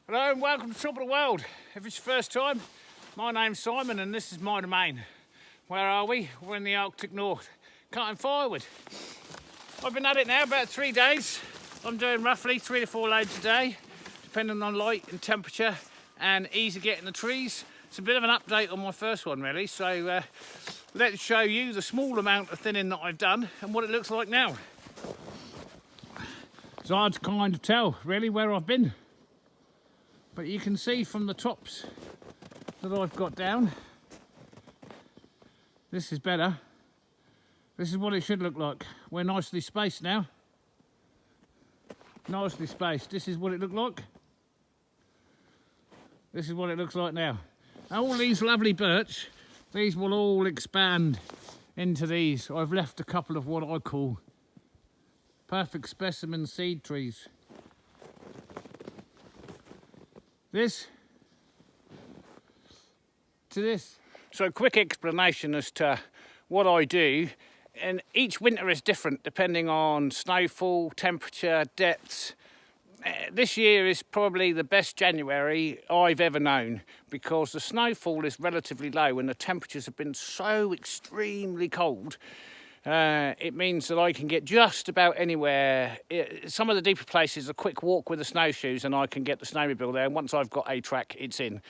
Hello and welcome to Top of the World. If it's your first time, my name's Simon and this is my domain. Where are we? We're in the Arctic North, cutting firewood. I've been at it now about 3 days. I'm doing roughly 3 to 4 loads a day, depending on light and temperature and ease of getting the trees. It's a bit of an update on my first one really, so let's show you the small amount of thinning that I've done and what it looks like now. It's hard to kind of tell really where I've been. But you can see from the tops that I've got down, this is better. This is what it should look like. We're nicely spaced now. Nicely spaced. This is what it looked like. This is what it looks like now. And all these lovely birch, these will all expand into these. I've left a couple of what I call perfect specimen seed trees. This to this. So quick explanation as to what I do, and each winter is different depending on snowfall, temperature, depths. This year is probably the best January I've ever known because the snowfall is relatively low and the temperatures have been so extremely cold. It means that I can get just about anywhere. Some of the deeper places, a quick walk with the snowshoes and I can get the snowmobile there, and once I've got a track, it's in.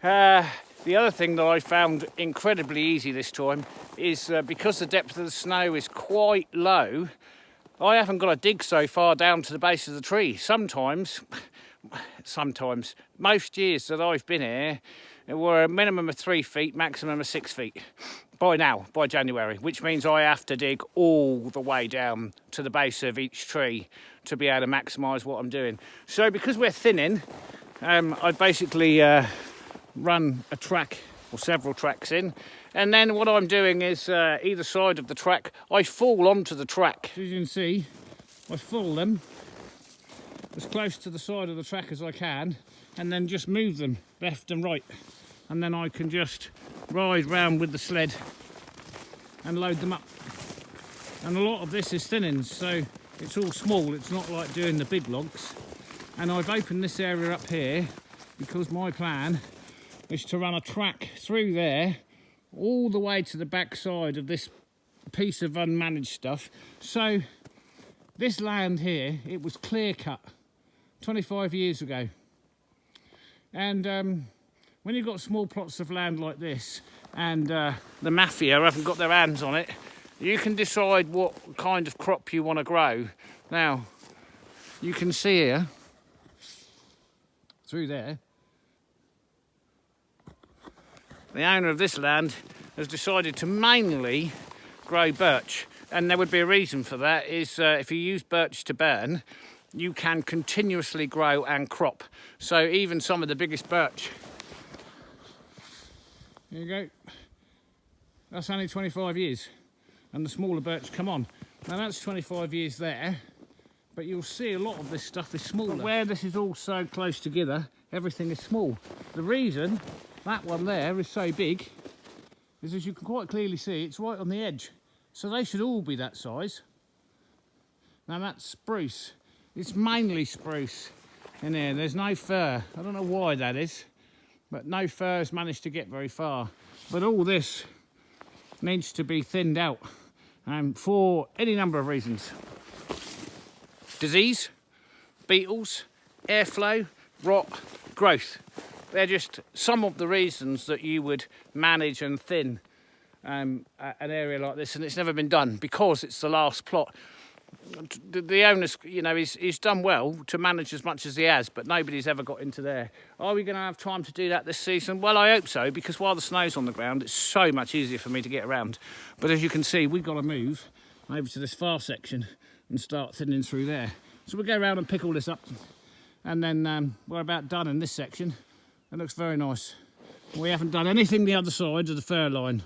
The other thing that I found incredibly easy this time is because the depth of the snow is quite low, I haven't got to dig so far down to the base of the tree. Sometimes, most years that I've been here, it were a minimum of 3 feet, maximum of 6 feet. By January, which means I have to dig all the way down to the base of each tree to be able to maximise what I'm doing. So because we're thinning, I basically run a track or several tracks in, and then what I'm doing is either side of the track, I fall onto the track. As you can see, I fall them as close to the side of the track as I can, and then just move them left and right. And then I can just ride round with the sled and load them up. And a lot of this is thinnings, so it's all small, it's not like doing the big logs. And I've opened this area up here because my plan is to run a track through there all the way to the back side of this piece of unmanaged stuff. So this land here, it was clear cut 25 years ago. And when you've got small plots of land like this and the mafia haven't got their hands on it, you can decide what kind of crop you want to grow. Now, you can see here, through there, the owner of this land has decided to mainly grow birch. And there would be a reason for that, is if you use birch to burn, you can continuously grow and crop. So even some of the biggest birch, there you go, that's only 25 years, and the smaller birch come on. Now that's 25 years there, but you'll see a lot of this stuff is smaller. But where this is all so close together, everything is small. The reason that one there is so big is, as you can quite clearly see, it's right on the edge. So they should all be that size. Now that's spruce. It's mainly spruce in here. There's no fir. I don't know why that is, but no fir has managed to get very far. But all this needs to be thinned out for any number of reasons. Disease, beetles, airflow, rot, growth. They're just some of the reasons that you would manage and thin an area like this, and it's never been done because it's the last plot. The owner's, you know, he's done well to manage as much as he has, but nobody's ever got into there. Are we going to have time to do that this season? Well, I hope so, because while the snow's on the ground, it's so much easier for me to get around. But as you can see, we've got to move over to this far section and start thinning through there. So we'll go around and pick all this up, and then we're about done in this section. It looks very nice. We haven't done anything the other side of the fir line,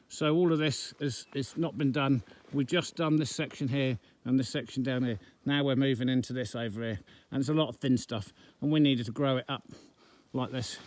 so all of this is not been done. We've just done this section here and this section down here. Now we're moving into this over here, and it's a lot of thin stuff, and we needed to grow it up like this.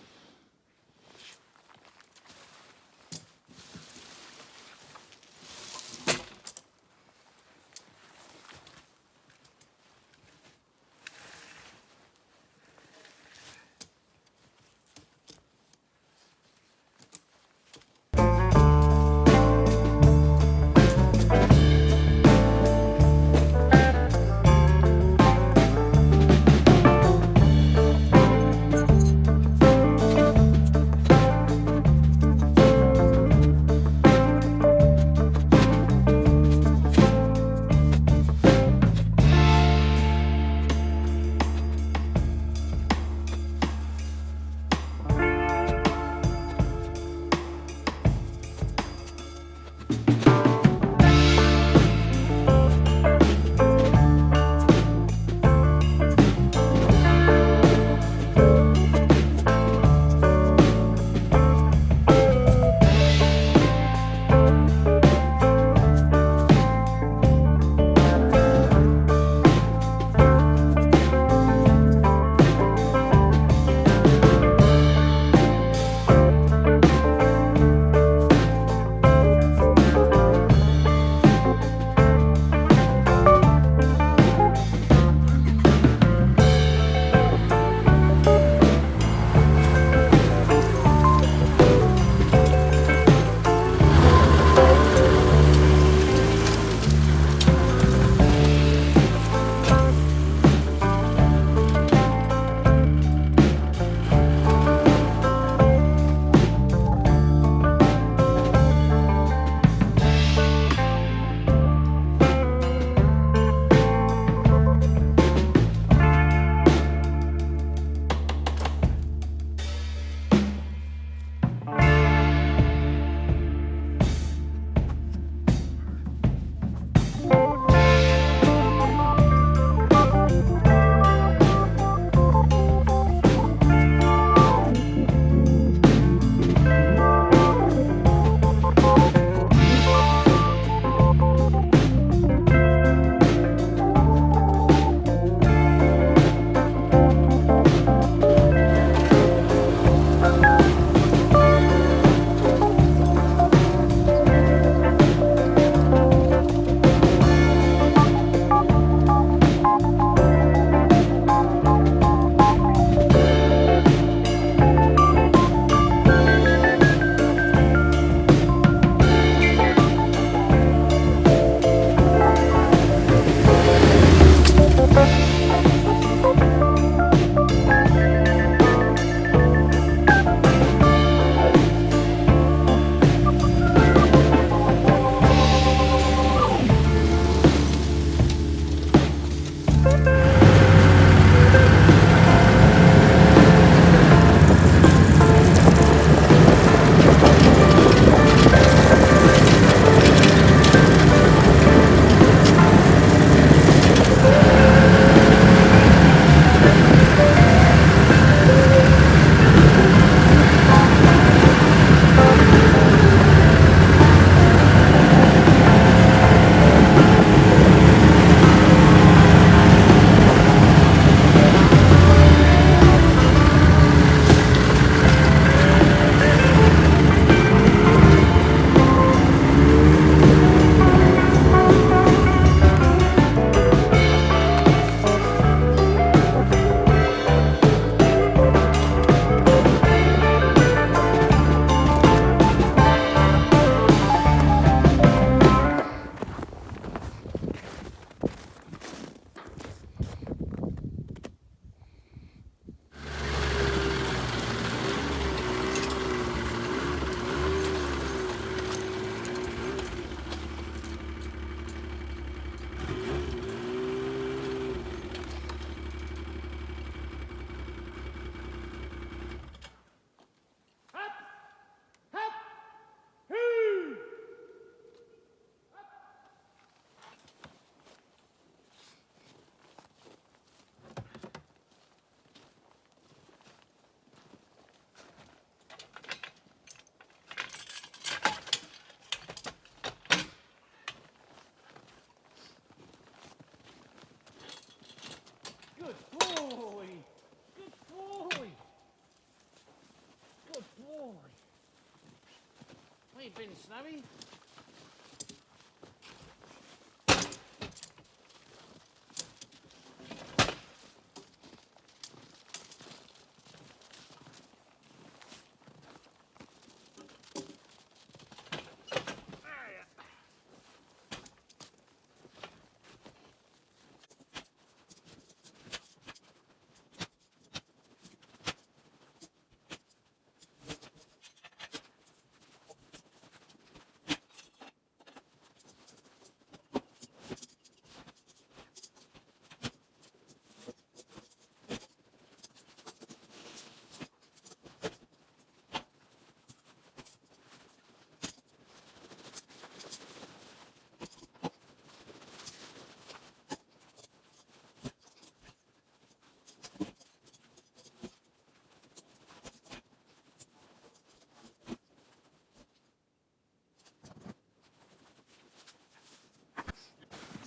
Been snowy.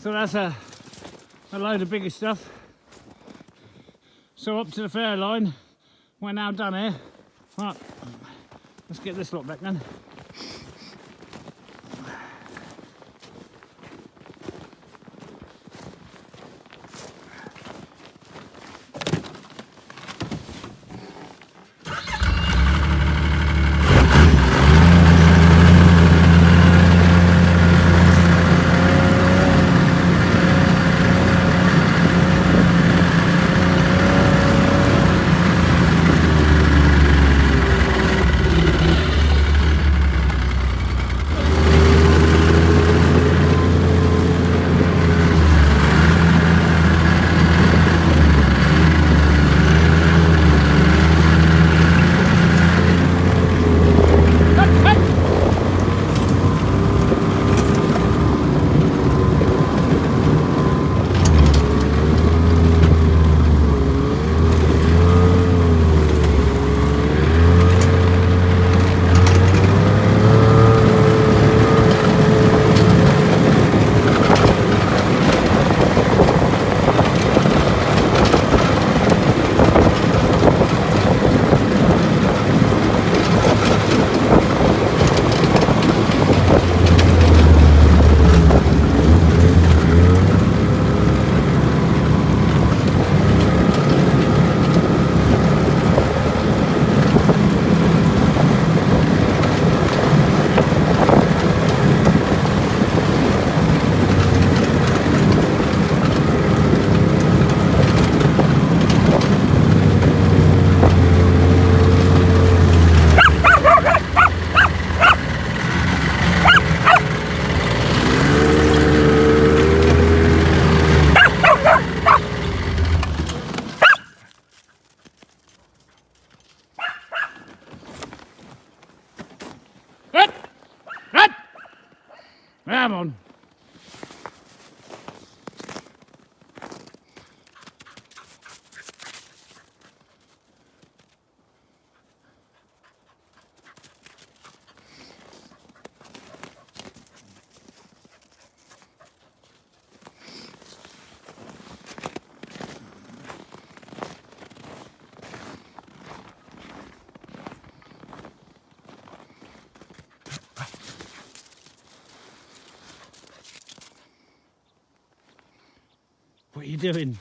So that's a load of bigger stuff. So up to the fair line, we're now done here. Right, let's get this lot back then. What are you doing?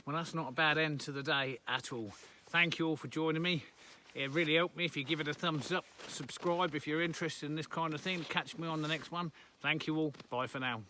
Well, that's not a bad end to the day at all. Thank you all for joining me. It really helped me if you give it a thumbs up, subscribe if you're interested in this kind of thing. Catch me on the next one. Thank you all. Bye for now.